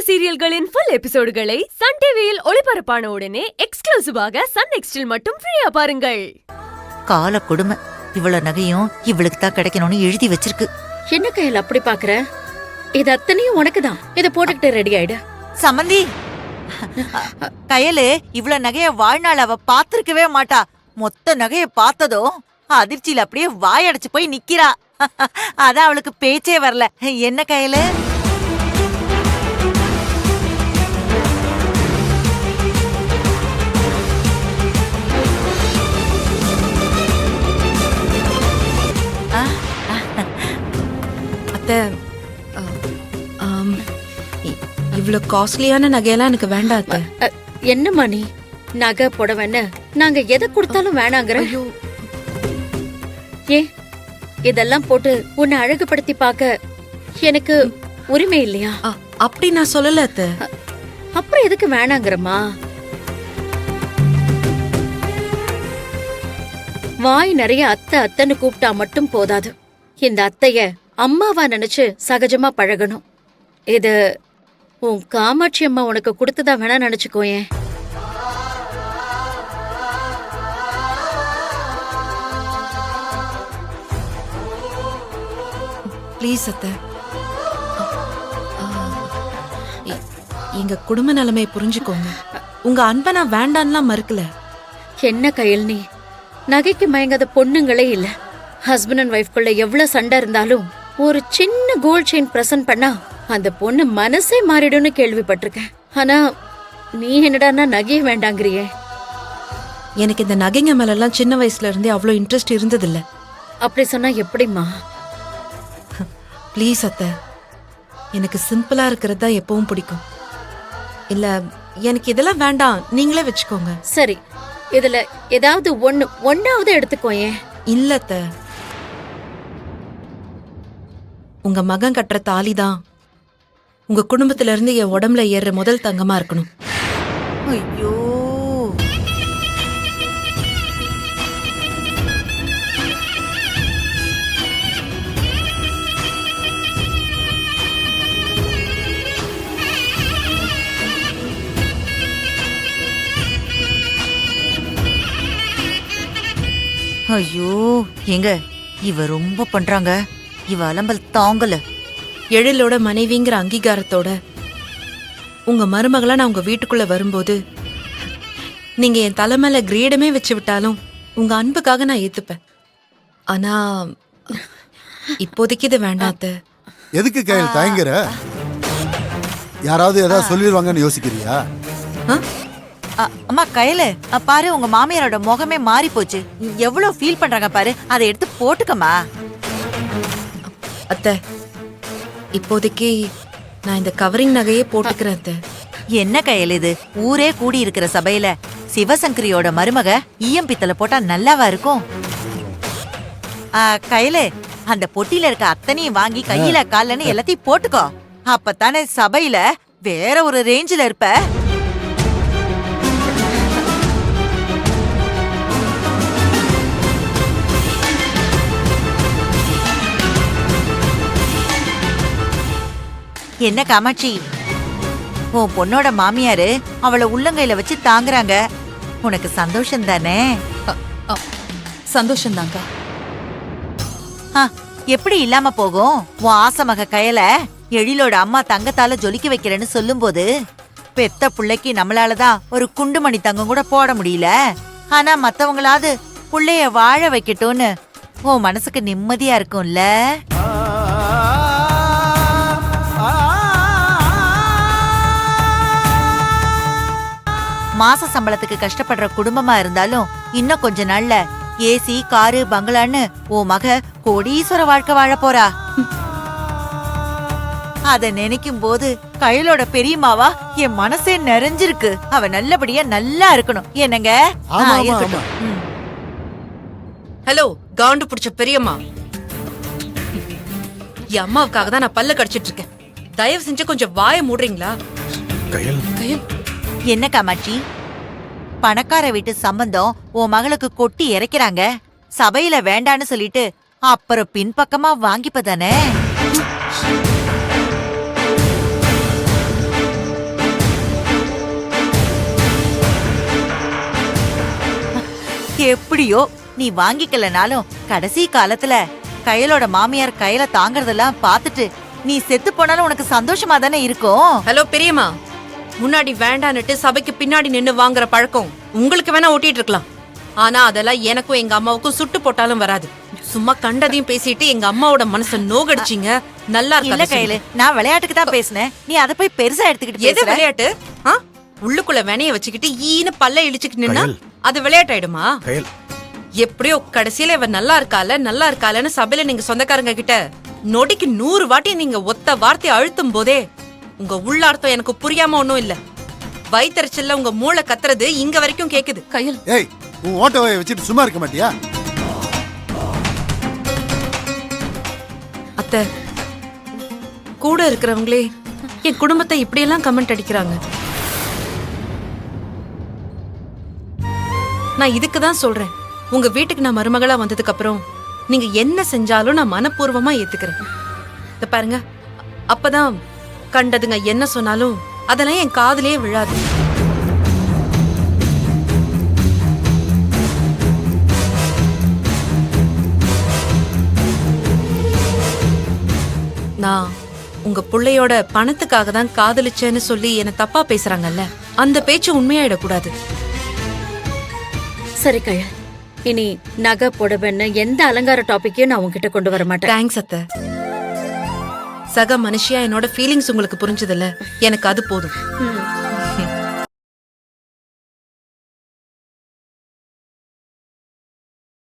சீரியல்களின் full எபிசோடுகளை Sun டிவியில் ஒளிபரப்பான உடனே எக்ஸ்க்ளூசிவாக சன் நெக்ஸ்டில் மட்டும் ஃப்ரீயா பாருங்கள். கால கொடுமை, இவ்வளவு நகையும் இவளுக்கு தான் கிடைக்கணும்னு எழுதி வச்சிருக்கு. என்ன கையில் அப்படி பாக்குற? இது அத்தனையும் உனக்கு தான். இதை போட்டுக்கிட்டு ரெடி ஆயிடு. சமந்தி, கையலு இவ்வளவு நகைய வாழ்நாள் அவ பாத்திருக்கவே மாட்டா. மொத்த நகைய பார்த்ததும் அதிர்ச்சியில அப்படியே வாயடைச்சு போய் நிக்கிறா. அதான் அவளுக்கு பேச்சே வரல. என்ன கையலு? இவ்வளவு காஸ்ட்லியான நகையெல்லாம் எனக்கு வேண்டாம் அத்தை. என்னம்மா நீ நகை புடவைன்னு நாங்க எதை கொடுத்தாலும் வேணாங்கிற? ஏ, இதெல்லாம் போட்டு உன்னை அழகுபடுத்தி பார்க்க எனக்கு உரிமை இல்லையா? அப்படி நான் சொல்லல அத்தை. அப்புறம் எதுக்கு வேணாங்கிறமா? வாய் நிறைய அத்தை அத்தைன்னு கூப்பிட்டா மட்டும் போதாது. இந்த அத்தைய அம்மாவா நினைச்சு சகஜமா பழகணும். இது உன் காமாட்சி அம்மா உனக்கு கொடுத்ததா வேணா நினைச்சுக்கோயேன். ப்ளீஸ் அத்தை, எங்க குடும்ப நிலைமையை புரிஞ்சுக்கோங்க. உங்க அன்பை நான் வேண்டான்லாம் மறுக்கல. என்ன கையில் நீ நகைக்கு மயங்காத பொண்ணுங்களே இல்ல. ஹஸ்பண்ட் அண்ட் ஒய்ஃப்குள்ள எவ்வளவு சண்டை இருந்தாலும் ஒரு சின்ன கோல்ட் செயின் பிரசன்ட் பண்ணா அந்த பொண்ணு மனசே மாறிடும்னு கேள்விப்பட்டிருக்கேன். ஆனா நீ என்னடான்னா நகையே வேண்டாங்கிறியே. எனக்கு இந்த நகைங்க மேலெல்லாம் சின்ன வயசுல இருந்தே அவ்வளோ இன்ட்ரெஸ்ட் இருந்ததில்ல. அப்படி சொன்னா எப்படிம்மா? ப்ளீஸ் அத்தை, எனக்கு சிம்பிளா இருக்கிறது தான் எப்பவும் பிடிக்கும். இல்ல, எனக்கு இதெல்லாம் வேண்டாம், நீங்களே வச்சுக்கோங்க. சரி, இதுல ஏதாவது ஒன்னாவது எடுத்துக்கோயேன். இல்ல அத்தை, உங்க மகன் கட்டுற தாலி தான் உங்க குடும்பத்துல இருந்து என் உடம்புல ஏறுற முதல் தங்கமா இருக்கணும். ஐயோ, ஐயோ, எங்க இவ ரொம்ப பண்றாங்க. இவ அலம்பல் தாங்கல. எழிலோட மனைவிங்கிற அங்கீகாரத்தோட உங்க மருமகளா நான் உங்க வீட்டுக்குள்ள வரும்போது நீங்க என் தலைமையில கிரீடமே வச்சு விட்டாலும் உங்க அன்புக்காக நான் ஏத்துப்பேன். ஆனா இப்போதைக்கு இது வேண்டாம் அத்தை. எதுக்கு கையில் தயங்குற? யாராவது ஏதாவது சொல்லிடுவாங்கன்னு யோசிக்கிறியா? அம்மா கையில பாரு, உங்க மாமியாரோட முகமே மாறி போச்சு. எவ்வளவு ஃபீல் பண்றாங்க பாரு. அதை எடுத்து போட்டுக்கமா. அத்தை, இப்போதைக்கு நான் இந்த கவரிங் நகையே போட்டுக்கிறேன் அத்தை. என்ன கையில் இது? ஊரே கூடி இருக்கிற சபையில சிவசங்கரியோட மருமக ஈயம் பித்தளை போட்டா நல்லாவா இருக்கும்? கையில அந்த பொட்டியில இருக்க அத்தனையும் வாங்கி கையில காலன்னு எல்லாத்தையும் போட்டுக்கோ. அப்பத்தானே சபையில வேற ஒரு ரேஞ்சில இருப்ப. என்ன காமாட்சி, உன் பொண்ணோட மாமியாரு அவளை உள்ளங்கையில வச்சு தாங்குறாங்க. உனக்கு சந்தோஷம் தானே? சந்தோஷம் தாங்க. எப்படி இல்லாம போகும்? உன் ஆசமக கையில எழிலோட அம்மா தங்கத்தால ஜொலிக்க வைக்கிறேன்னு சொல்லும் போது பெத்த பிள்ளைக்கு நம்மளாலதான் ஒரு குண்டுமணி தங்கம் கூட போட முடியல. ஆனா மத்தவங்களாவது புள்ளைய வாழ வைக்கட்டும்னு உன் மனசுக்கு நிம்மதியா இருக்கும்ல? மாச சம்பளத்துக்கு கஷ்டப்படுற குடும்பமா இருந்தாலும் இன்னும் கொஞ்ச நாள்ல ஏசி, காரு, பங்களான்னு ஓ மக கோடீஸ்வர வாழ்க்கை வாழ போறா. அத நினைக்கும் போது கையிலோட பெரியம்மாவா என் மனசே நிறைஞ்சிருக்கு. அவ நல்லபடியா நல்லா இருக்கணும். என்னங்க? ஹலோ, காண்டு பிடிச்ச பெரியம்மா, என் அம்மாவுக்காக தான் நான் பல்ல கடிச்சிட்டு இருக்கேன். தயவு செஞ்சு கொஞ்சம் வாயை மூடுறீங்களா? என்ன காமாட்சி, பணக்கார வீட்டு சம்பந்தம் உன் மகளுக்கு கொட்டி இறைக்கிறாங்க. சபையில வேண்டான்னு சொல்லிட்டு அப்புறம் பின்பக்கமா வாங்கிப்பதானே? எப்படியோ நீ வாங்கிக்கலனாலும் கடைசி காலத்துல கையலோட மாமியார் கையில தாங்கறதெல்லாம் பார்த்துட்டு நீ செத்து போனாலும் உனக்கு சந்தோஷமா தானே இருக்கும். ஹலோ பெரியம்மா, முன்னாடி வேண்டான்னுட்டு சபைக்கு பின்னாடி நின்னு வாங்குற பழக்கம் உங்களுக்கு வேணா ஓட்டிட்டு இருக்கலாம். ஆனா அதெல்லாம் எனக்கும் எங்க அம்மாவுக்கும் சுட்டு போட்டாலும் வராது. சும்மா கண்டதையும் பேசிட்டு எங்க அம்மாவோட மனச நோகடிச்சிங்க. நல்லா இல்ல இருக்கா கையில, நான் விளையாட்டுக்கு தான் பேசினேன். நீ அதை போய் பெருசா எடுத்துக்கிட்டு எது பேசுற. விளையாட்டு? ஆ? உள்ளுக்குள்ள வெனைய வச்சுக்கிட்டு ஈன பல்ல இழிச்சுக்கிட்டு நின்னா கயல். அது விளையாட்டாயிடுமா? கையல் எப்படியோ கடைசியில இவ நல்லா இருக்காலன்னு சபையில நீங்க சொந்தக்காரங்க கிட்ட நொடிக்கு 100 வாட்டி நீங்க ஒத்த வார்த்தை அழுத்தும் போதே உங்க உள்ளார்த்தம் எனக்கு புரியாம ஒண்ணும் இல்ல. வயித்தறிச்சல்ல உங்க மூளை கத்துறது இங்க வரைக்கும் கேக்குது. கையல், ஏய், உன் ஓட்டவை வச்சுட்டு சும்மா இருக்க மாட்டியா? அத்தை, கூட இருக்கிறவங்களே என் குடும்பத்தை இப்படியெல்லாம் கமெண்ட் அடிக்கிறாங்க. நான் இதுக்கு தான் சொல்றேன், உங்க வீட்டுக்கு நான் மருமகளா வந்ததுக்கு அப்புறம் நீங்க என்ன செஞ்சாலும் நான் மனப்பூர்வமா ஏத்துக்கிறேன். இத பாருங்க, அப்பதான் கண்டதுங்க என்ன சொன்னாலும் அதெல்லாம் என் காதுலயே விழாது. நான் உங்க புள்ளையோட பணத்துக்காக தான் காதலிச்சேன்னு சொல்லி என்ன தப்பா பேசுறாங்கல்ல, அந்த பேச்சு உண்மையாயிடக்கூடாது. சரி கையல், இனி நகை புடவைன்னு எந்த அலங்கார டாபிக்கையும் நான் உன்கிட்ட கொண்டு வர மாட்டேன். தேங்க்ஸ் அத்தை. சக மனுஷியா என்னோட ஃபீலிங்ஸ் உங்களுக்கு புரிஞ்சதில்ல, எனக்கு அது போதும்.